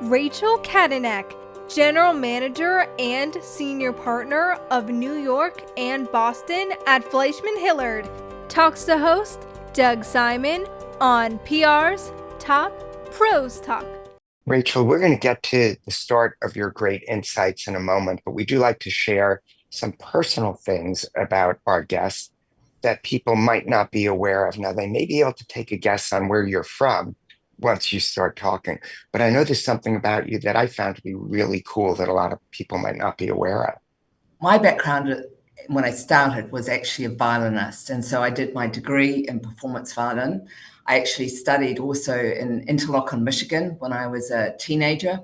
Rachel Catanach, General Manager and Senior Partner of New York and Boston at FleishmanHillard, talks to host Doug Simon on PR's Top Pros Talk. Rachel, we're going to get to the start of your great insights in a moment, but we do like to share some personal things about our guests that people might not be aware of. Now, they may be able to take a guess on where you're from once you start talking, but I know there's something about you that I found to be really cool that a lot of people might not be aware of. My background when I started was actually a violinist, and so I did my degree in performance violin. I actually studied also in Interlochen, Michigan when I was a teenager,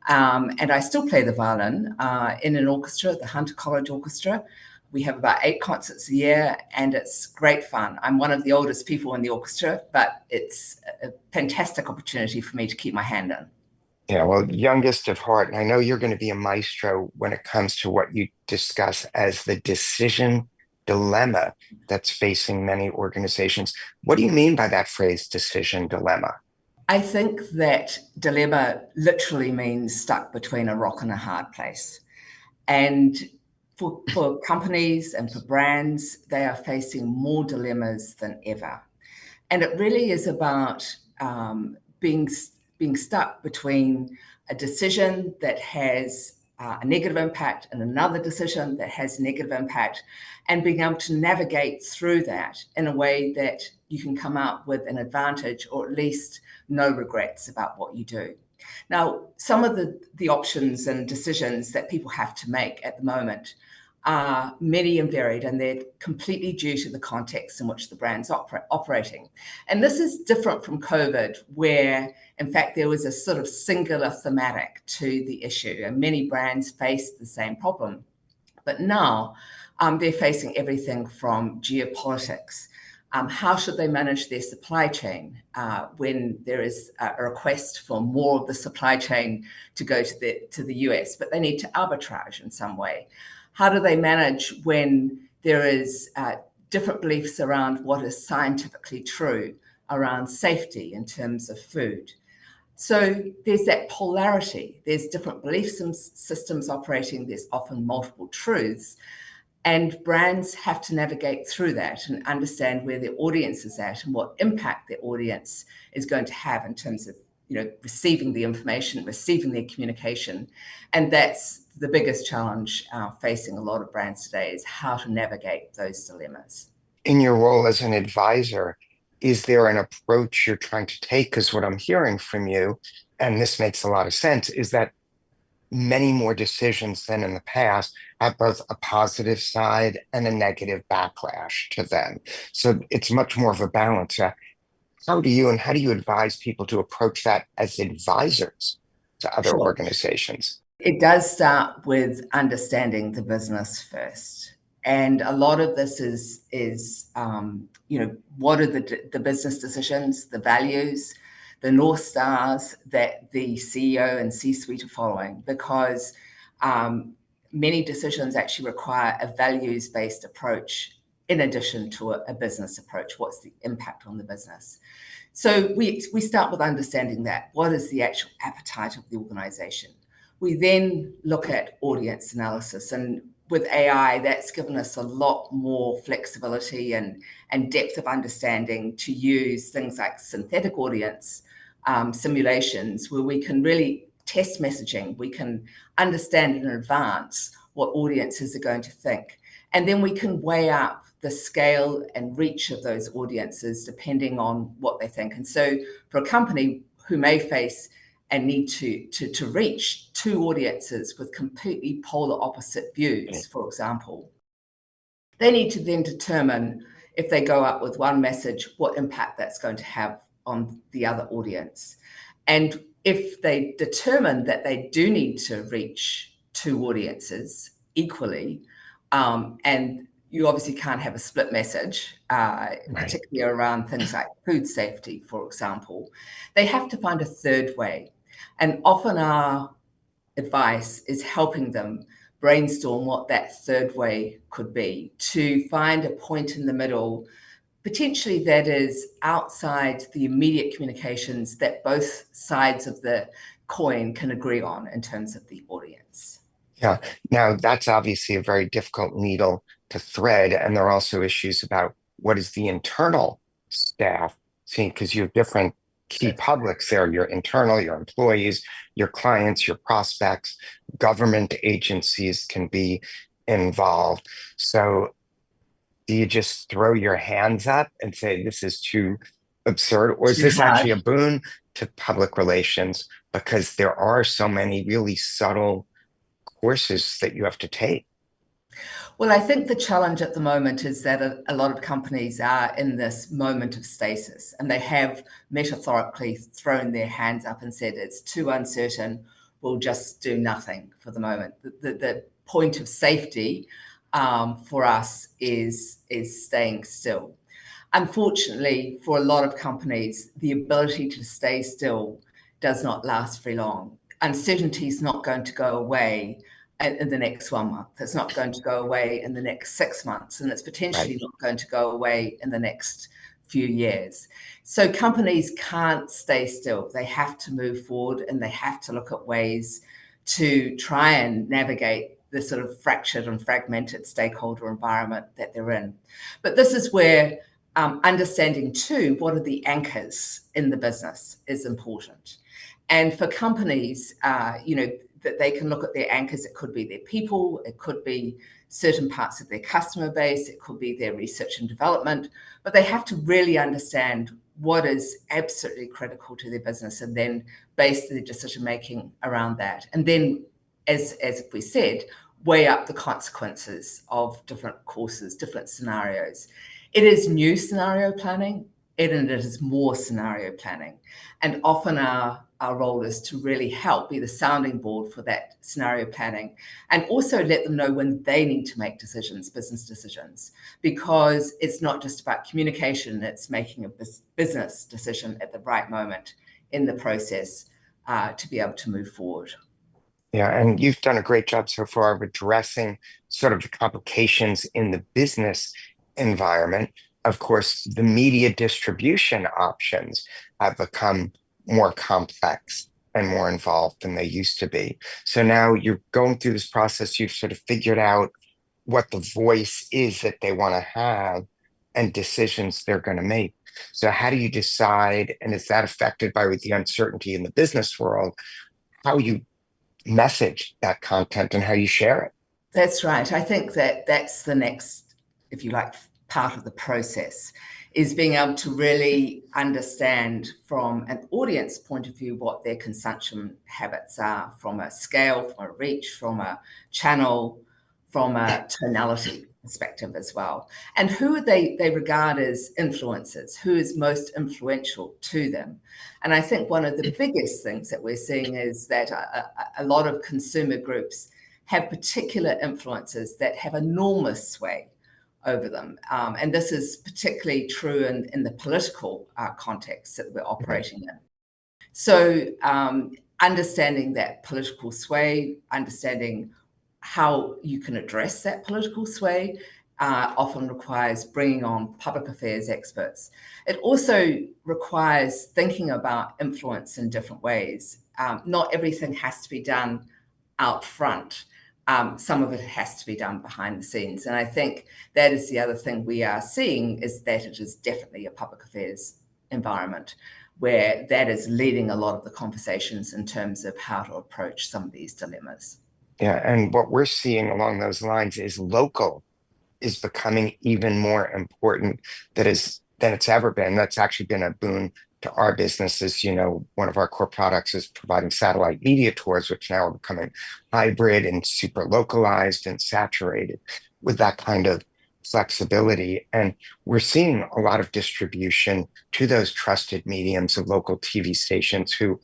and I still play the violin in an orchestra, the Hunter College Orchestra. We have about 8 concerts a year, and it's great fun. I'm one of the oldest people in the orchestra, but it's a fantastic opportunity for me to keep my hand in. Yeah, well, youngest of heart, and I know you're going to be a maestro when it comes to what you discuss as the decision dilemma that's facing many organizations. What do you mean by that phrase, decision dilemma? I think that dilemma literally means stuck between a rock and a hard place. And for companies and for brands, they are facing more dilemmas than ever. And it really is about being stuck between a decision that has a negative impact and another decision that has negative impact, and being able to navigate through that in a way that you can come out with an advantage, or at least no regrets about what you do. Now, some of the options and decisions that people have to make at the moment are many and varied, and they're completely due to the context in which the brand's operating. And this is different from COVID, where in fact there was a sort of singular thematic to the issue, and many brands faced the same problem. But now they're facing everything from geopolitics. How should they manage their supply chain when there is a request for more of the supply chain to go to the US, but they need to arbitrage in some way? How do they manage when there is different beliefs around what is scientifically true around safety in terms of food? So there's that polarity. There's different belief systems operating. There's often multiple truths. And brands have to navigate through that and understand where their audience is at and what impact their audience is going to have in terms of, receiving the information, receiving their communication. And that's the biggest challenge facing a lot of brands today, is how to navigate those dilemmas. In your role as an advisor, is there an approach you're trying to take? Because what I'm hearing from you, and this makes a lot of sense, is that many more decisions than in the past have both a positive side and a negative backlash to them. So it's much more of a balance. How do you advise people to approach that as advisors to other Sure. organizations? It does start with understanding the business first. And a lot of this is what are the business decisions, the values, the North Stars that the CEO and C-suite are following, because many decisions actually require a values-based approach in addition to a business approach. What's the impact on the business? So we start with understanding that. What is the actual appetite of the organization? We then look at audience analysis, and with AI, that's given us a lot more flexibility and depth of understanding to use things like synthetic audience simulations, where we can really test messaging. We can understand in advance what audiences are going to think. And then we can weigh up the scale and reach of those audiences depending on what they think. And so for a company who may face and need to reach 2 audiences with completely polar opposite views, for example, they need to then determine, if they go up with one message, what impact that's going to have on the other audience. And if they determine that they do need to reach 2 audiences equally, and you obviously can't have a split message, particularly around things like food safety, for example, they have to find a third way. And often our advice is helping them brainstorm what that third way could be, to find a point in the middle, potentially that is outside the immediate communications that both sides of the coin can agree on in terms of the audience. Yeah. Now, that's obviously a very difficult needle to thread. And there are also issues about what is the internal staff seeing, because you have different key publics there, your internal, your employees, your clients, your prospects, government agencies can be involved. So do you just throw your hands up and say, this is too absurd? Or is Too this hard. actually a boon to public relations? Because there are so many really subtle courses that you have to take. Well, I think the challenge at the moment is that a lot of companies are in this moment of stasis, and they have metaphorically thrown their hands up and said, it's too uncertain, we'll just do nothing for the moment. The point of safety for us is staying still. Unfortunately, for a lot of companies, the ability to stay still does not last very long. Uncertainty is not going to go away in the next 1 month. It's not going to go away in the next 6 months, and it's potentially not going to go away in the next few years. So companies can't stay still. They have to move forward, and they have to look at ways to try and navigate the sort of fractured and fragmented stakeholder environment that they're in. But this is where understanding too, what are the anchors in the business is important. And for companies, that they can look at their anchors. It could be their people, it could be certain parts of their customer base, it could be their research and development, but they have to really understand what is absolutely critical to their business and then base their decision-making around that. And then, as we said, weigh up the consequences of different courses, different scenarios. It is new scenario planning, and it is more scenario planning. And often our role is to really help be the sounding board for that scenario planning, and also let them know when they need to make decisions, business decisions, because it's not just about communication, it's making a business decision at the right moment in the process to be able to move forward. Yeah, and you've done a great job so far of addressing sort of the complications in the business environment. Of course, the media distribution options have become more complex and more involved than they used to be. So now you're going through this process, you've sort of figured out what the voice is that they want to have and decisions they're going to make. So how do you decide, and is that affected by the uncertainty in the business world, how you message that content and how you share it? That's right. I think that that's the next, if you like, part of the process, is being able to really understand from an audience point of view what their consumption habits are, from a scale, from a reach, from a channel, from a tonality perspective as well. And who they regard as influencers, who is most influential to them. And I think one of the biggest things that we're seeing is that a lot of consumer groups have particular influencers that have enormous sway over them. And this is particularly true in the political context that we're operating in. So understanding that political sway, understanding how you can address that political sway often requires bringing on public affairs experts. It also requires thinking about influence in different ways. Not everything has to be done out front. Some of it has to be done behind the scenes. And I think that is the other thing we are seeing, is that it is definitely a public affairs environment where that is leading a lot of the conversations in terms of how to approach some of these dilemmas. Yeah, and what we're seeing along those lines is local is becoming even more important than it's ever been. That's actually been a boon to our businesses. One of our core products is providing satellite media tours, which now are becoming hybrid and super localized and saturated with that kind of flexibility. And we're seeing a lot of distribution to those trusted mediums of local TV stations who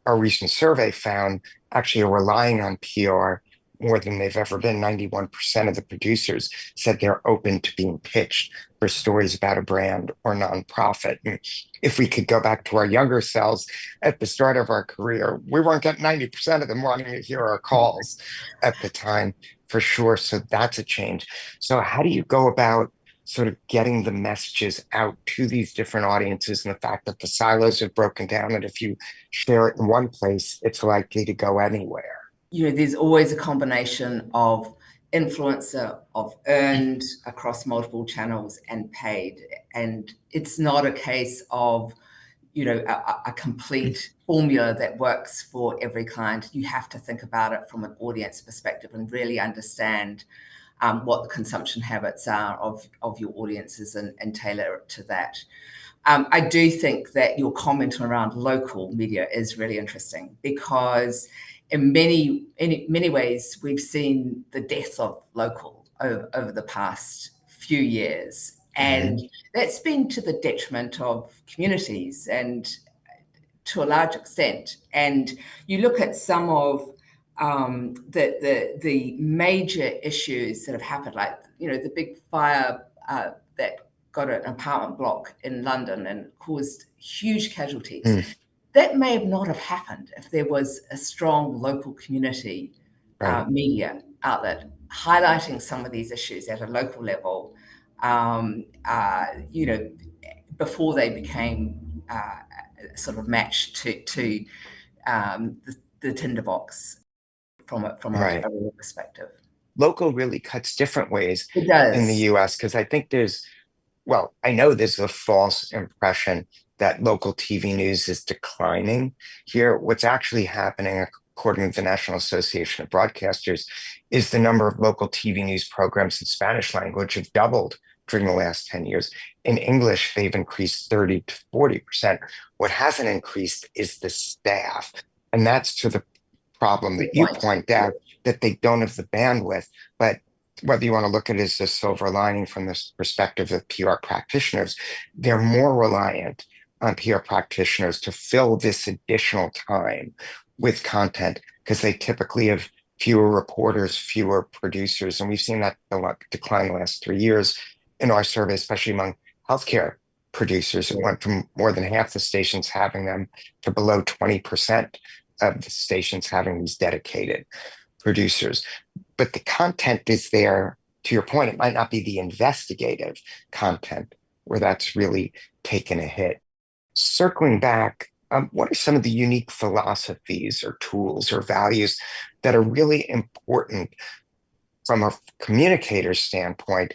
our recent survey found actually are relying on PR more than they've ever been. 91% of the producers said they're open to being pitched for stories about a brand or nonprofit. And if we could go back to our younger selves at the start of our career, we weren't getting 90% of them wanting to hear our calls at the time, for sure. So that's a change. So how do you go about sort of getting the messages out to these different audiences, and the fact that the silos have broken down, that if you share it in one place, it's likely to go anywhere. There's always a combination of influencer, of earned across multiple channels and paid. And it's not a case of, a complete formula that works for every client. You have to think about it from an audience perspective and really understand what the consumption habits are of your audiences and tailor it to that. I do think that your comment around local media is really interesting, because in many ways we've seen the death of local over the past few years, and that's been to the detriment of communities and to a large extent. And you look at some of the major issues that have happened, like the big fire that got an apartment block in London and caused huge casualties. That may not have happened if there was a strong local community media outlet highlighting some of these issues at a local level, before they became sort of matched to the tinderbox from a real perspective. Local really cuts different ways It does. in the US, because I think I know there's a false impression that local TV news is declining here. What's actually happening, according to the National Association of Broadcasters, is the number of local TV news programs in Spanish language have doubled during the last 10 years. In English, they've increased 30 to 40%. What hasn't increased is the staff. And that's to the problem that you point out, that they don't have the bandwidth. But whether you want to look at it as a silver lining from the perspective of PR practitioners, they're more reliant on PR practitioners to fill this additional time with content, because they typically have fewer reporters, fewer producers. And we've seen that decline the last 3 years in our survey, especially among healthcare producers. It went from more than half the stations having them to below 20% of the stations having these dedicated producers. But the content is there. To your point, it might not be the investigative content where that's really taken a hit. Circling back, what are some of the unique philosophies or tools or values that are really important from a communicator's standpoint,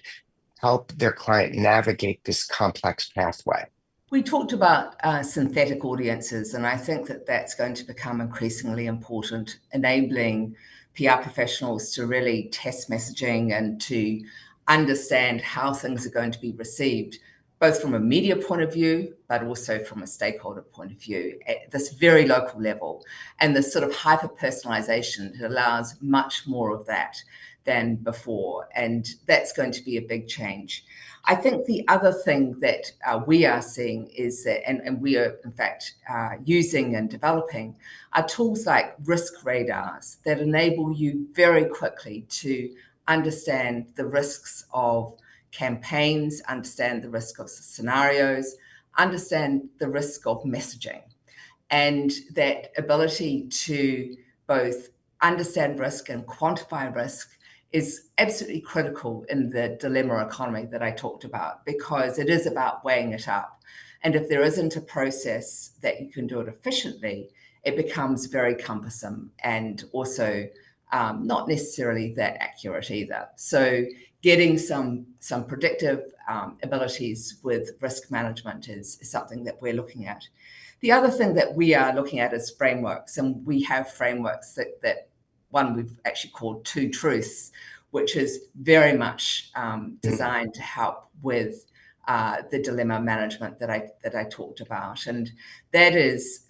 help their client navigate this complex pathway? We talked about synthetic audiences, and I think that that's going to become increasingly important, enabling PR professionals to really test messaging and to understand how things are going to be received, both from a media point of view, but also from a stakeholder point of view, at this very local level. And this sort of hyper-personalization allows much more of that than before. And that's going to be a big change. I think the other thing that we are seeing is that, and we are in fact using and developing, are tools like risk radars that enable you very quickly to understand the risks of campaigns, understand the risk of scenarios, understand the risk of messaging. And that ability to both understand risk and quantify risk is absolutely critical in the dilemma economy that I talked about, because it is about weighing it up. And if there isn't a process that you can do it efficiently, it becomes very cumbersome and also not necessarily that accurate either. So getting some predictive abilities with risk management is something that we're looking at. The other thing that we are looking at is frameworks, and we have frameworks that one we've actually called Two Truths, which is very much designed to help with the dilemma management that I talked about. And that is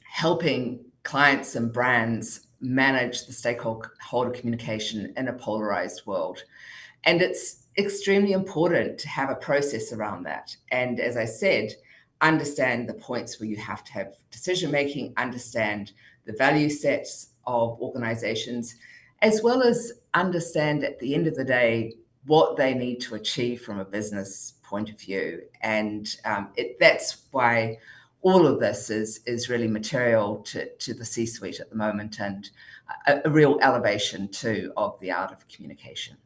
helping clients and brands manage the stakeholder communication in a polarized world. And it's extremely important to have a process around that. And as I said, understand the points where you have to have decision-making, understand the value sets of organizations, as well as understand at the end of the day what they need to achieve from a business point of view. And that's why all of this is really material to the C-suite at the moment, and a real elevation too of the art of communication.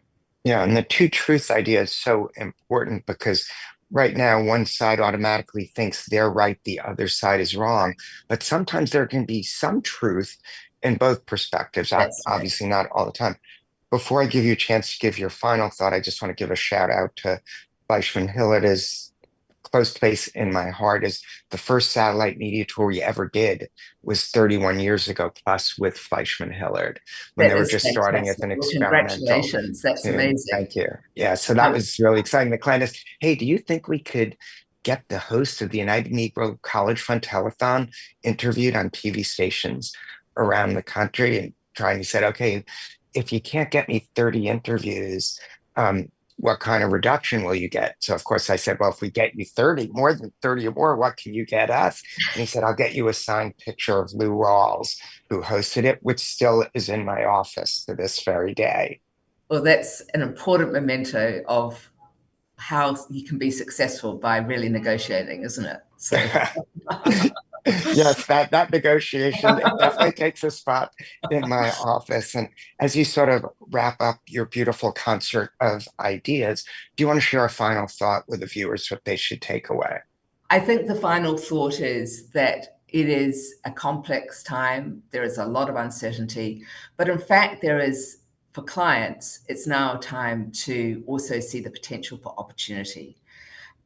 Yeah, and the two truth idea is so important because right now one side automatically thinks they're right, the other side is wrong. But sometimes there can be some truth in both perspectives, That's right. obviously not all the time. Before I give you a chance to give your final thought, I just want to give a shout out to Fleischman Hillard is close place in my heart is the first satellite media tour we ever did was 31 years ago plus with Fleischman Hillard when they That were is just starting as fantastic. an Well, experimental congratulations. That's tune. amazing. Thank you. Yeah, so that Um, was really exciting. The client is, hey, do you think we could get the host of the United Negro College Fund Telethon interviewed on TV stations around the country? And trying, he said, okay, if you can't get me 30 interviews, what kind of reduction will you get? So, of course, I said, well, if we get you 30, more than 30 or more, what can you get us? And he said, I'll get you a signed picture of Lou Rawls, who hosted it, which still is in my office to this very day. well, that's an important memento of how you can be successful by really negotiating, isn't it? So Yes, that negotiation it definitely takes a spot in my office. And as you sort of wrap up your beautiful concert of ideas, do you want to share a final thought with the viewers what they should take away? I think the final thought is that it is a complex time. There is a lot of uncertainty, but in fact, there is, for clients, it's now time to also see the potential for opportunity.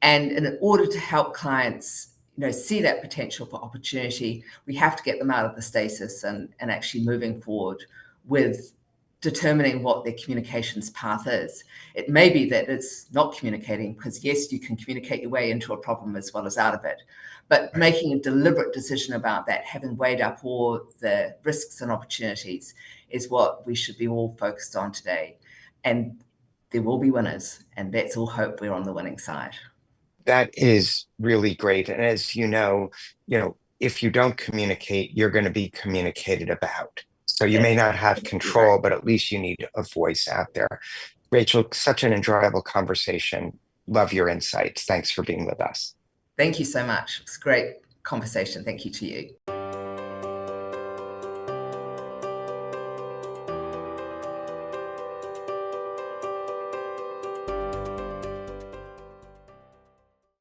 And in order to help clients, see that potential for opportunity, we have to get them out of the stasis and actually moving forward with determining what their communications path is. It may be that it's not communicating, because yes, you can communicate your way into a problem as well as out of it. But Right. making a deliberate decision about that, having weighed up all the risks and opportunities, is what we should be all focused on today. And there will be winners, and let's all hope we're on the winning side. That is really great. And as if you don't communicate, you're going to be communicated about. So you may That's not have absolutely right. control, but at least you need a voice out there. Rachel, such an enjoyable conversation. Love your insights. Thanks for being with us. Thank you so much. It's a great conversation. Thank you to you.